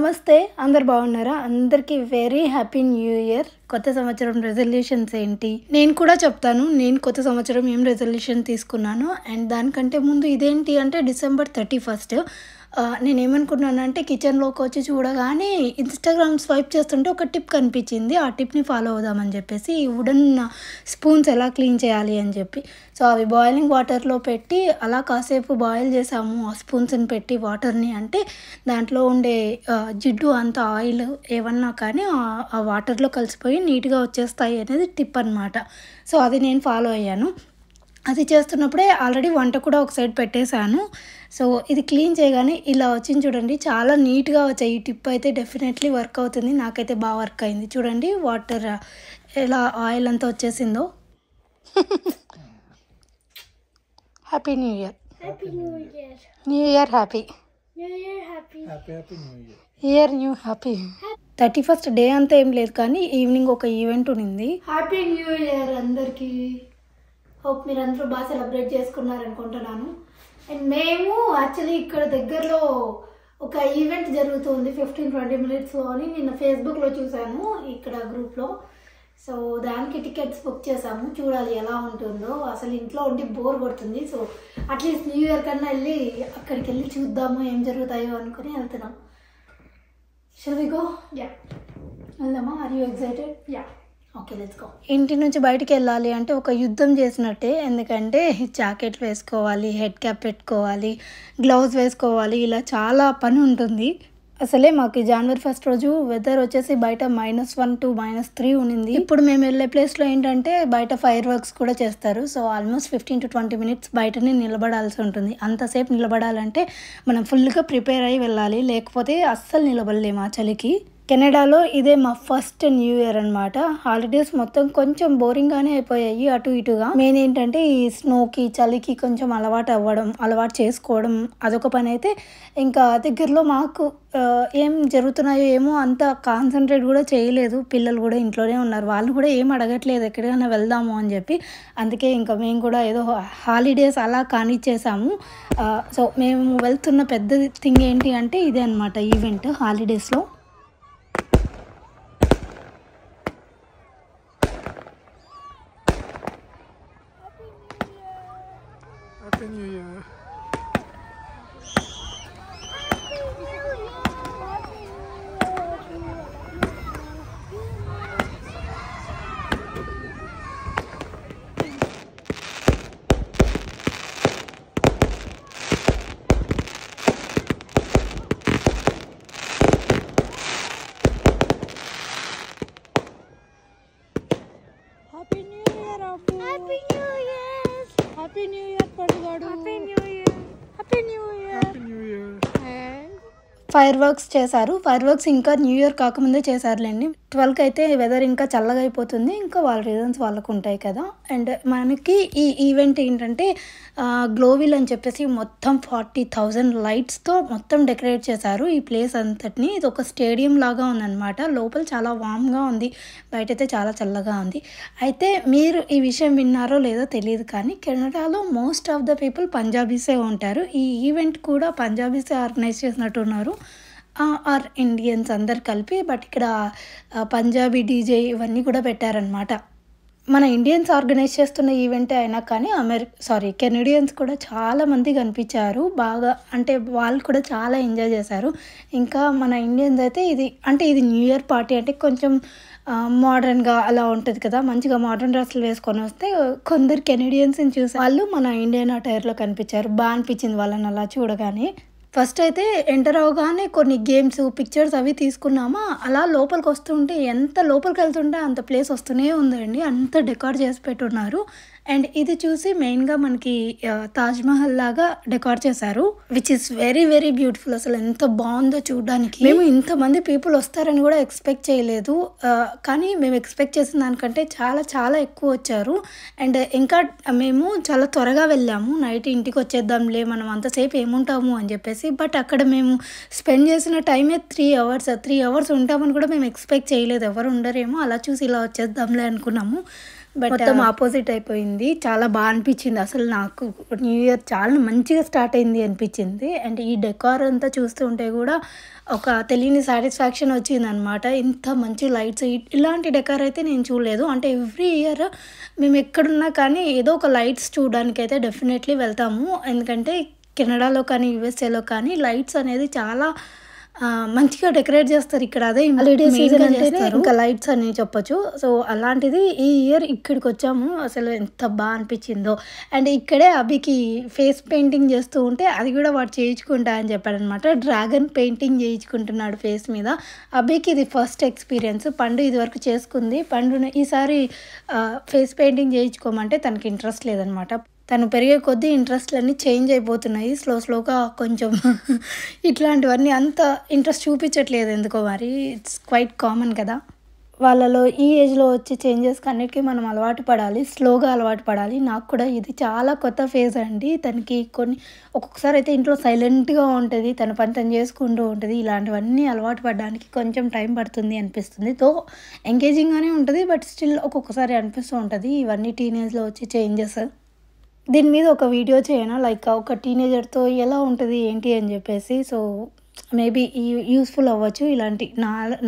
నమస్తే, అందరు బాగున్నారా? అందరికీ వెరీ హ్యాపీ న్యూ ఇయర్. కొత్త సంవత్సరం రెజల్యూషన్స్ ఏంటి నేను కూడా చెప్తాను. నేను కొత్త సంవత్సరం ఏం రెజల్యూషన్ తీసుకున్నాను అండ్ దానికంటే ముందు ఇదేంటి అంటే December 31st. నేనేమనుకున్నానంటే కిచెన్లోకి వచ్చి చూడగానే ఇన్స్టాగ్రామ్ స్వైప్ చేస్తుంటే ఒక టిప్ కనిపించింది. ఆ టిప్ని ఫాలో అవుదామని చెప్పేసి వుడెన్ స్పూన్స్ ఎలా క్లీన్ చేయాలి అని చెప్పి. సో అవి బాయిలింగ్ వాటర్లో పెట్టి అలా కాసేపు బాయిల్ చేసాము. ఆ స్పూన్స్ని పెట్టి వాటర్ని, అంటే దాంట్లో ఉండే జిడ్డు అంత ఆయిల్ ఏమన్నా కానీ ఆ వాటర్లో కలిసిపోయి నీట్గా వచ్చేస్తాయి అనేది టిప్ అనమాట. సో అది నేను ఫాలో అయ్యాను. అది చేస్తున్నప్పుడే ఆల్రెడీ వంట కూడా ఒక సైడ్ పెట్టేశాను. సో ఇది క్లీన్ చేయగానే ఇలా వచ్చింది చూడండి, చాలా నీట్గా వచ్చాయి. ఈ టిప్ అయితే డెఫినెట్లీ వర్క్ అవుతుంది. నాకైతే బాగా వర్క్ అయింది. చూడండి వాటర్ ఎలా ఆయిల్ అంతా వచ్చేసిందో. Happy new year. New year happy. Year new happy. 31st day అంతా ఏం లేదు కానీ ఈవినింగ్ ఒక ఈవెంట్ ఉన్నింది. హ్యాపీ న్యూ ఇయర్ అందరికీ. హోప్ మీరు అందరూ బాగా సెలబ్రేట్ చేసుకున్నారనుకుంటున్నాను. అండ్ మేము యాక్చువల్లీ ఇక్కడ దగ్గరలో ఒక ఈవెంట్ జరుగుతుంది 15-20 minutesలో అని నిన్న ఫేస్బుక్లో చూసాను, ఇక్కడ గ్రూప్లో. సో దానికి టికెట్స్ బుక్ చేసాము. చూడాలి ఎలా ఉంటుందో. అసలు ఇంట్లో ఉండి బోర్ కొడుతుంది. సో అట్లీస్ట్ న్యూ ఇయర్ కన్నా వెళ్ళి అక్కడికి వెళ్ళి చూద్దాము ఏం జరుగుతాయో అనుకుని వెళ్తున్నాం. Shall we go? యా, వెళ్దామా? Are you excited? Yeah, okay, let's go. ఇంటి నుంచి బయటికి వెళ్ళాలి అంటే ఒక యుద్ధం చేసినట్టే. ఎందుకంటే జాకెట్లు వేసుకోవాలి, హెడ్ క్యాప్ పెట్టుకోవాలి, గ్లౌజ్ వేసుకోవాలి, ఇలా చాలా పని ఉంటుంది. అసలే మాకు January 1st రోజు వెదర్ వచ్చేసి బయట -1 to -3 ఉన్నింది. ఇప్పుడు మేము వెళ్ళే ప్లేస్లో ఏంటంటే బయట ఫైర్ వర్క్స్ కూడా చేస్తారు. సో ఆల్మోస్ట్ 15 to 20 minutes బయటనే నిలబడాల్సి ఉంటుంది. అంతసేపు నిలబడాలంటే మనం ఫుల్గా ప్రిపేర్ అయ్యి వెళ్ళాలి, లేకపోతే అస్సలు నిలబడలేము ఆ చలికి. కెనడాలో ఇదే మా ఫస్ట్ న్యూ ఇయర్ అనమాట. హాలిడేస్ మొత్తం కొంచెం బోరింగ్గానే అయిపోయాయి అటు ఇటుగా. మెయిన్ ఏంటంటే ఈ స్నోకి చలికి కొంచెం అలవాటు చేసుకోవడం అదొక పని. అయితే ఇంకా దగ్గరలో మాకు ఏం జరుగుతున్నాయో ఏమో అంత కాన్సన్ట్రేట్ కూడా చేయలేదు. పిల్లలు కూడా ఇంట్లోనే ఉన్నారు, వాళ్ళు కూడా ఏం అడగట్లేదు ఎక్కడికైనా వెళ్దాము అని చెప్పి. అందుకే ఇంకా మేము కూడా ఏదో హాలిడేస్ అలా కానిచ్చేసాము. సో మేము వెళ్తున్న పెద్ద థింగ్ ఏంటి అంటే ఇదే అనమాట ఈవెంట్ హాలిడేస్లో. Happy New Year. Happy New Year, Abu. Happy New Year. Happy New Year, Padugadu. Happy New Year. Happy New Year. Happy New Year. And fire works చేశారు. ఫైర్ వర్క్స్ ఇంకా న్యూ ఇయర్ కాకముందే చేశారులేండి. 12కి అయితే weather ఇంకా చల్లగా అయిపోతుంది. ఇంకా వాళ్ళ reasons వాళ్ళకు ఉంటాయి కదా. అండ్ మనకి ఈ ఈవెంట్ ఏంటంటే గ్లోవిల్ అని చెప్పేసి మొత్తం 40,000 లైట్స్తో మొత్తం డెకరేట్ చేశారు ఈ ప్లేస్ అంతటిని. ఇది ఒక స్టేడియం లాగా ఉందన్నమాట. లోపల చాలా వామ్గా ఉంది, బయట అయితే చాలా చల్లగా ఉంది. అయితే మీరు ఈ విషయం విన్నారో లేదో తెలియదు కానీ కెనడాలో మోస్ట్ ఆఫ్ ద పీపుల్ పంజాబీసే ఉంటారు. ఈ ఈవెంట్ కూడా పంజాబీసే ఆర్గనైజ్ చేసినట్టున్నారు, ఆర్ ఇండియన్స్ అందరు కలిపి. బట్ ఇక్కడ పంజాబీ డీజే ఇవన్నీ కూడా పెట్టారనమాట. మన ఇండియన్స్ ఆర్గనైజ్ చేస్తున్న ఈవెంటే అయినా కానీ కెనడియన్స్ కూడా చాలామంది కనిపించారు బాగా. అంటే వాళ్ళు కూడా చాలా ఎంజాయ్ చేశారు. ఇంకా మన ఇండియన్స్ అయితే ఇది న్యూ ఇయర్ పార్టీ అంటే కొంచెం మోడర్న్గా అలా ఉంటుంది కదా. మంచిగా మోడర్న్ డ్రెస్సులు వేసుకొని వస్తే కొందరు కెనడియన్స్ని చూసి వాళ్ళు మన ఇండియన్ అటైర్లో కనిపించారు. బాగా అనిపించింది వాళ్ళని అలా చూడగానే. ఫస్ట్ అయితే ఎంటర్ అవగానే కొన్ని గేమ్స్, పిక్చర్స్ అవి తీసుకున్నామా. అలా లోపలికి వస్తుంటే ఎంత లోపలికి వెళ్తుంటే అంత ప్లేస్ వస్తూనే ఉందండి. అంత డెకార్ చేసి పెట్టున్నారు. అండ్ ఇది చూసి మెయిన్గా మనకి తాజ్మహల్ లాగా డెకార్ చేశారు, which is very very beautiful. అసలు ఎంత బాగుందో చూడడానికి. మేము ఇంతమంది పీపుల్ వస్తారని కూడా ఎక్స్పెక్ట్ చేయలేదు, కానీ మేము ఎక్స్పెక్ట్ చేసిన దానికంటే చాలా చాలా ఎక్కువ వచ్చారు. అండ్ ఇంకా మేము చాలా త్వరగా వెళ్ళాము. నైట్ ఇంటికి వచ్చేద్దాంలే, మనం అంతసేపు ఏముంటాము అని చెప్పేసి. బట్ అక్కడ మేము స్పెండ్ చేసిన టైమే 3 hours. 3 hours ఉంటామని కూడా మేము ఎక్స్పెక్ట్ చేయలేదు. ఎవరు ఉండరేమో, అలా చూసి ఇలా వచ్చేద్దాంలే అనుకున్నాము. బట్ మొత్తం ఆపోజిట్ అయిపోయింది. చాలా బాగా అనిపించింది. అసలు నాకు న్యూ ఇయర్ చాలా మంచిగా స్టార్ట్ అయింది అనిపించింది. అండ్ ఈ డెకార్ అంతా చూస్తుంటే కూడా ఒక తెలియని సాటిస్ఫాక్షన్ వచ్చిందనమాట. ఇంత మంచి లైట్స్ ఇలాంటి డెకార్ అయితే నేను చూడలేదు. అంటే ఎవ్రీ ఇయర్ మేము ఎక్కడున్నా కానీ ఏదో ఒక లైట్స్ చూడడానికి అయితే డెఫినెట్లీ వెళ్తాము. ఎందుకంటే కెనడాలో కానీ యూఎస్ఏలో కానీ లైట్స్ అనేది చాలా మంచిగా డెకరేట్ చేస్తారు ఇక్కడ. అదే హాలిడే సీజన్ అంటేనే ఇంకా లైట్స్ అని చెప్పొచ్చు. సో అలాంటిది ఈ ఇయర్ ఇక్కడికి వచ్చాము. అసలు ఎంత బాగా అనిపించిందో. అండ్ ఇక్కడే అభికి ఫేస్ పెయింటింగ్ చేస్తూ ఉంటే అది కూడా వాడు చేయించుకుంటా అని చెప్పాడనమాట. డ్రాగన్ పెయింటింగ్ చేయించుకుంటున్నాడు ఫేస్ మీద. అభికి ఇది ఫస్ట్ ఎక్స్పీరియన్స్. పండు ఇది వరకు చేసుకుంది. పండుని ఈసారి ఫేస్ పెయింటింగ్ చేయించుకోమంటే తనకి ఇంట్రెస్ట్ లేదనమాట. తను పెరిగే కొద్దీ ఇంట్రెస్ట్లన్నీ చేంజ్ అయిపోతున్నాయి స్లోగా. కొంచెం ఇట్లాంటివన్నీ అంత ఇంట్రెస్ట్ చూపించట్లేదు ఎందుకో మరి. ఇట్స్ క్వైట్ కామన్ కదా. వాళ్ళలో ఈ ఏజ్లో వచ్చే చేంజెస్కి అన్నిటికీ మనం అలవాటు పడాలి, స్లోగా అలవాటు పడాలి. నాకు కూడా ఇది చాలా కొత్త ఫేజ్ అండి. తనకి ఒక్కొక్కసారి అయితే ఇంట్లో సైలెంట్గా ఉంటుంది, తన పని తను చేసుకుంటూ ఉంటుంది. ఇలాంటివన్నీ అలవాటు పడడానికి కొంచెం టైం పడుతుంది అనిపిస్తుంది. తో ఎంగేజింగ్గానే ఉంటుంది, బట్ స్టిల్ ఒక్కొక్కసారి అనిపిస్తూ ఉంటుంది ఇవన్నీ టీనేజ్లో వచ్చే చేంజెస్. దీని మీద ఒక వీడియో చేయను, లైక్ ఒక టీనేజర్తో ఎలా ఉంటుంది ఏంటి అని చెప్పేసి. సో మేబీ యూస్ఫుల్ అవ్వచ్చు ఇలాంటి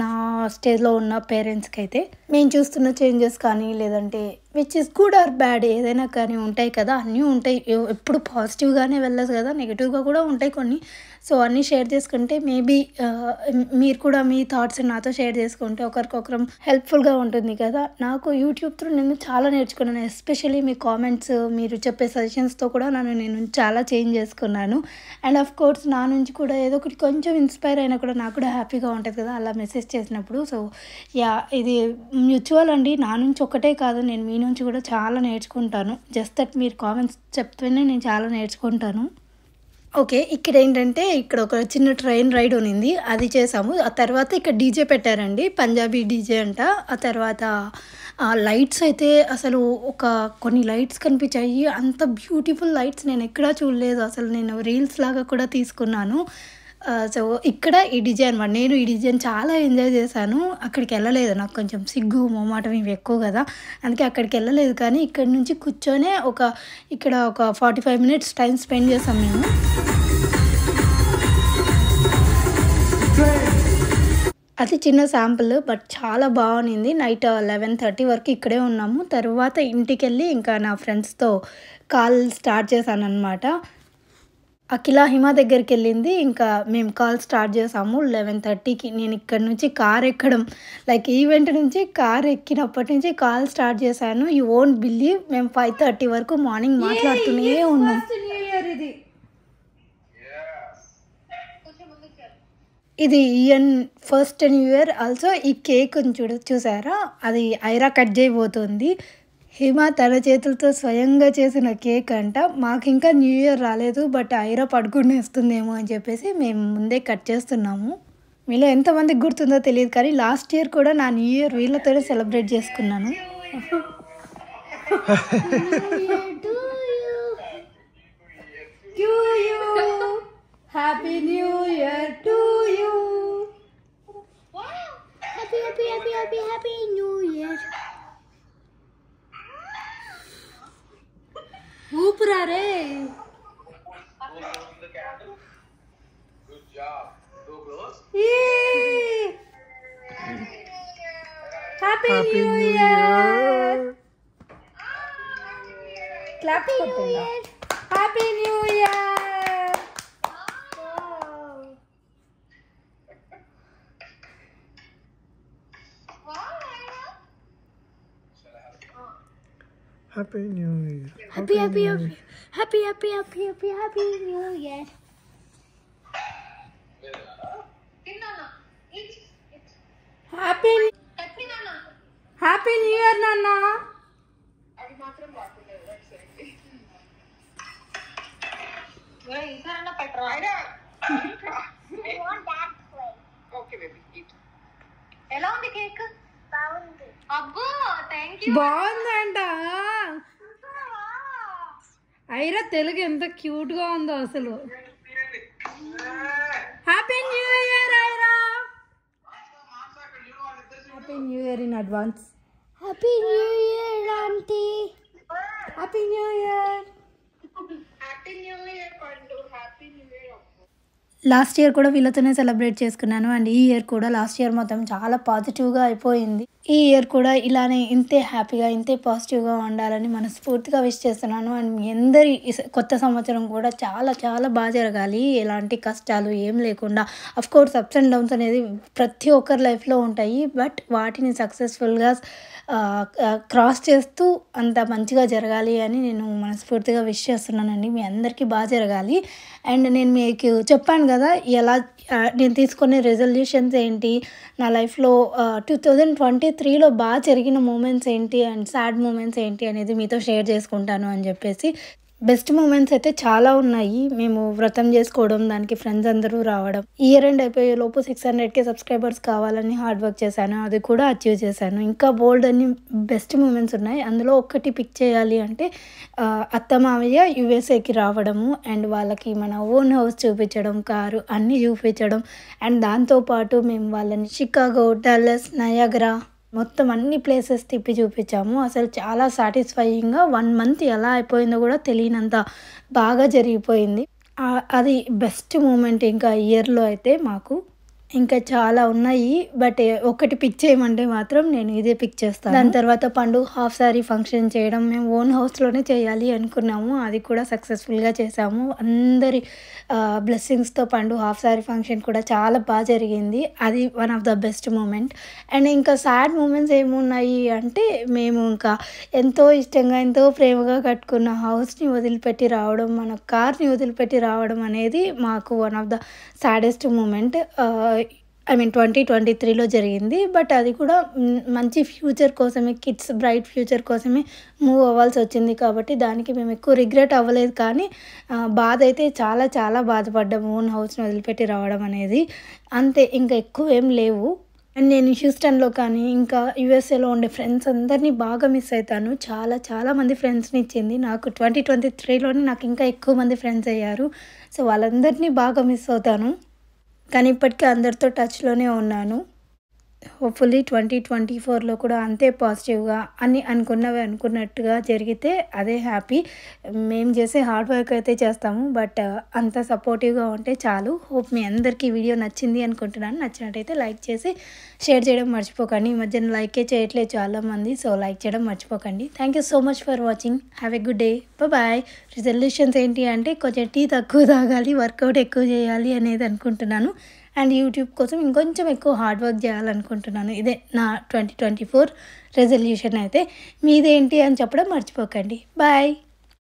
నా స్టేజ్లో ఉన్న పేరెంట్స్కి అయితే. మేము చూస్తున్న చేంజెస్ కానీ లేదంటే which is good or bad ఏదైనా కానీ ఉంటాయి కదా, అన్నీ ఉంటాయి. ఎప్పుడు పాజిటివ్గానే వెళ్ళదు కదా, నెగిటివ్గా కూడా ఉంటాయి కొన్ని. సో అన్నీ షేర్ చేసుకుంటే మేబీ మీరు కూడా మీ థాట్స్ నాతో షేర్ చేసుకుంటే ఒకరికొకరం హెల్ప్ఫుల్గా ఉంటుంది కదా. నాకు యూట్యూబ్ త్రూ నేను చాలా నేర్చుకున్నాను. ఎస్పెషల్లీ మీ కామెంట్స్, మీరు చెప్పే సజెషన్స్తో కూడా నేను చాలా చేంజ్ చేసుకున్నాను. అండ్ ఆఫ్ కోర్స్ నా నుంచి కూడా ఏదో ఒకటి కొంచెం ఇన్స్పైర్ అయినా కూడా నాకు కూడా హ్యాపీగా ఉంటుంది కదా అలా మెసేజ్ చేసినప్పుడు. సో ఇది మ్యూచువల్ అండి. నా నుంచి ఒకటే కాదు, నేను మీ నుంచి కూడా చాలా నేర్చుకుంటాను. జస్ట్ దట్ మీరు కామెంట్స్ చెప్తేనే నేను చాలా నేర్చుకుంటాను. ఓకే, ఇక్కడ ఏంటంటే ఇక్కడ ఒక చిన్న ట్రైన్ రైడ్ ఉన్నింది, అది చేసాము. ఆ తర్వాత ఇక్కడ డీజే పెట్టారండి, పంజాబీ డీజే అంట. ఆ తర్వాత లైట్స్ అయితే అసలు కొన్ని లైట్స్ కనిపించాయి. అంత బ్యూటిఫుల్ లైట్స్ నేను ఎక్కడా చూడలేదు అసలు. నేను రీల్స్ లాగా కూడా తీసుకున్నాను. సో ఇక్కడ ఈ డిజైన్ అనమాట. నేను ఈ డిజైన్ చాలా ఎంజాయ్ చేశాను. అక్కడికి వెళ్ళలేదు, నాకు కొంచెం సిగ్గు మొమాటం ఇవి ఎక్కువ కదా, అందుకే అక్కడికి వెళ్ళలేదు. కానీ ఇక్కడ నుంచి కూర్చొనే ఇక్కడ ఒక 45 minutes టైం స్పెండ్ చేసాం మేము. అది చిన్న శాంపుల్, బట్ చాలా బాగుంది. నైట్ 11:30 వరకు ఇక్కడే ఉన్నాము. తర్వాత ఇంటికి వెళ్ళి ఇంకా నా ఫ్రెండ్స్తో కాల్ స్టార్ట్ చేశాను అనమాట. అఖిల హిమ దగ్గరికి వెళ్ళింది. ఇంకా మేము కాల్ స్టార్ట్ చేసాము 11:30కి. నేను ఇక్కడ నుంచి కార్ ఎక్కడం, లైక్ ఈవెంట్ నుంచి కార్ ఎక్కినప్పటి నుంచి కాల్ స్టార్ట్ చేశాను. యూ వోంట్ బిలీవ్, మేము 5:30 వరకు మార్నింగ్ మాట్లాడుతూనే ఉన్నాం. ఇది ఇయన్ ఫస్ట్ న్యూ ఇయర్. ఆల్సో ఈ కేక్ చూసారా, అది ఐరా కట్ చేయబోతుంది. హిమ తన చేతులతో స్వయంగా చేసిన కేక్ అంట. మాకు ఇంకా న్యూ ఇయర్ రాలేదు, బట్ ఐరా పడుకునేస్తుందేమో అని చెప్పేసి మేము ముందే కట్ చేస్తున్నాము. మీలో ఎంతమందికి గుర్తుందో తెలియదు కానీ లాస్ట్ ఇయర్ కూడా నా న్యూ ఇయర్ వీళ్ళతోనే సెలబ్రేట్ చేసుకున్నాను. Happy new year to you. Happy new year. ఊపురారే. Happy new year. క్లాప్ కొట్టండి. Happy new year. Happy New Year. Happy New Year. Happy New Year. Happy new year నాన్న. ఎలా ఉంది cake? అబ్బో thank you. బాగుందంట. ఐరా తెలుగు ఎంత cute గా ఉందో అసలు. Happy new year Aira. Happy new year in advance. Happy new year. Year, Auntie. Happy New Year. Happy New Year, Pandu. Happy New Year. Last year కూడా వీళ్ళతోనే సెలబ్రేట్ చేసుకున్నాను అండ్ ఈ year కూడా last year మొత్తం చాలా పాజిటివ్గా అయిపోయింది. ఈ ఇయర్ కూడా ఇలానే ఇంతే హ్యాపీగా ఇంతే పాజిటివ్గా ఉండాలని మనస్ఫూర్తిగా విష్ చేస్తున్నాను. అండ్ మీ అందరి కొత్త సంవత్సరం కూడా చాలా చాలా బాగా జరగాలి, ఎలాంటి కష్టాలు ఏం లేకుండా. అఫ్కోర్స్ అప్స్ అండ్ డౌన్స్ అనేది ప్రతి ఒక్కరి లైఫ్లో ఉంటాయి, బట్ వాటిని సక్సెస్ఫుల్గా క్రాస్ చేస్తూ అంత మంచిగా జరగాలి అని నేను మనస్ఫూర్తిగా విష్ చేస్తున్నానండి. మీ అందరికీ బాగా జరగాలి. అండ్ నేను మీకు చెప్పాను కదా ఎలా నేను తీసుకునే రెజల్యూషన్స్ ఏంటి, నా లైఫ్లో 2023లో బాగా జరిగిన మూమెంట్స్ ఏంటి అండ్ సాడ్ మూమెంట్స్ ఏంటి అనేది మీతో షేర్ చేసుకుంటాను అని చెప్పేసి. బెస్ట్ మూమెంట్స్ అయితే చాలా ఉన్నాయి. మేము వ్రతం చేసుకోవడం, దానికి ఫ్రెండ్స్ అందరూ రావడం, ఇయర్ ఎండ్ అయిపోయే లోపు 600K సబ్స్క్రైబర్స్ కావాలని హార్డ్ వర్క్ చేశాను, అది కూడా అచీవ్ చేశాను. ఇంకా బోల్డ్ అన్ని బెస్ట్ మూమెంట్స్ ఉన్నాయి. అందులో ఒక్కటి పిక్ చేయాలి అంటే అత్త మావయ్య యుఎస్ఏకి రావడము అండ్ వాళ్ళకి మన ఓన్ హౌస్ చూపించడం, కారు అన్నీ చూపించడం అండ్ దాంతోపాటు మేము వాళ్ళని షికాగో, డల్లస్, నయాగరా మొత్తం అన్ని ప్లేసెస్ తిప్పి చూపించాము. అసలు చాలా సాటిస్ఫైయింగ్గా 1 month ఎలా అయిపోయిందో కూడా తెలియనంత బాగా జరిగిపోయింది. అది బెస్ట్ మూమెంట్ ఇంకా ఇయర్లో అయితే మాకు. ఇంకా చాలా ఉన్నాయి, బట్ ఒకటి పిక్ చేయమంటే మాత్రం నేను ఇదే పిక్ చేస్తాను. దాని తర్వాత పండు హాఫ్ సారీ ఫంక్షన్ చేయడం, మేము ఓన్ హౌస్లోనే చేయాలి అనుకున్నాము, అది కూడా సక్సెస్ఫుల్గా చేసాము. అందరి బ్లెస్సింగ్స్తో పండు హాఫ్ సారీ ఫంక్షన్ కూడా చాలా బాగా జరిగింది. అది one of the best moment. And ఇంకా సాడ్ మూమెంట్స్ ఏమున్నాయి అంటే, మేము ఇంకా ఎంతో ఇష్టంగా ఎంతో ప్రేమగా కట్టుకున్న హౌస్ని వదిలిపెట్టి రావడం, మన కార్ని వదిలిపెట్టి రావడం అనేది మాకు one of the saddest moment. 2023లో జరిగింది. బట్ అది కూడా మంచి ఫ్యూచర్ కోసమే, కిడ్స్ బ్రైట్ ఫ్యూచర్ కోసమే మూవ్ అవ్వాల్సి వచ్చింది కాబట్టి దానికి మేము ఎక్కువ రిగ్రెట్ అవ్వలేదు. కానీ బాధ అయితే చాలా చాలా బాధపడ్డాము ఓన్ హౌస్ని వదిలిపెట్టి రావడం అనేది. అంతే, ఇంకా ఎక్కువ ఏం లేవు. అండ్ నేను హ్యూస్టన్లో కానీ ఇంకా యూఎస్ఏలో ఉండే ఫ్రెండ్స్ అందరినీ బాగా మిస్ అవుతాను. చాలా చాలా మంది ఫ్రెండ్స్ని ఇచ్చింది నాకు 2023లోనే. నాకు ఇంకా ఎక్కువ మంది ఫ్రెండ్స్ అయ్యారు. సో వాళ్ళందరినీ బాగా మిస్ అవుతాను. కానీ ఇప్పటికీ అందరితో టచ్లోనే ఉన్నాను. హోప్ఫుల్లీ 2024లో కూడా అంతే పాజిటివ్గా అన్ని అనుకున్నవి అనుకున్నట్టుగా జరిగితే అదే హ్యాపీ. మేము చేసే హార్డ్ వర్క్ అయితే చేస్తాము, బట్ అంత సపోర్టివ్గా ఉంటే చాలు. హోప్ మీ అందరికీ వీడియో నచ్చింది అనుకుంటున్నాను. నచ్చినట్టయితే లైక్ చేసి షేర్ చేయడం మర్చిపోకండి. ఈ మధ్యన లైకే చేయట్లేదు చాలామంది, సో లైక్ చేయడం మర్చిపోకండి. Thank you so much for watching. Have a good day. Bye. Resolutions ఏంటి అంటే కొంచెం టీ తక్కువ తాగాలి, వర్కౌట్ ఎక్కువ చేయాలి అనేది అనుకుంటున్నాను. అండ్ యూట్యూబ్ కోసం ఇంకొంచెం ఎక్కువ హార్డ్ వర్క్ చేయాలనుకుంటున్నాను. ఇదే నా 2024 రెజల్యూషన్ అయితే. మీదేంటి అని చెప్పడం మర్చిపోకండి. బాయ్.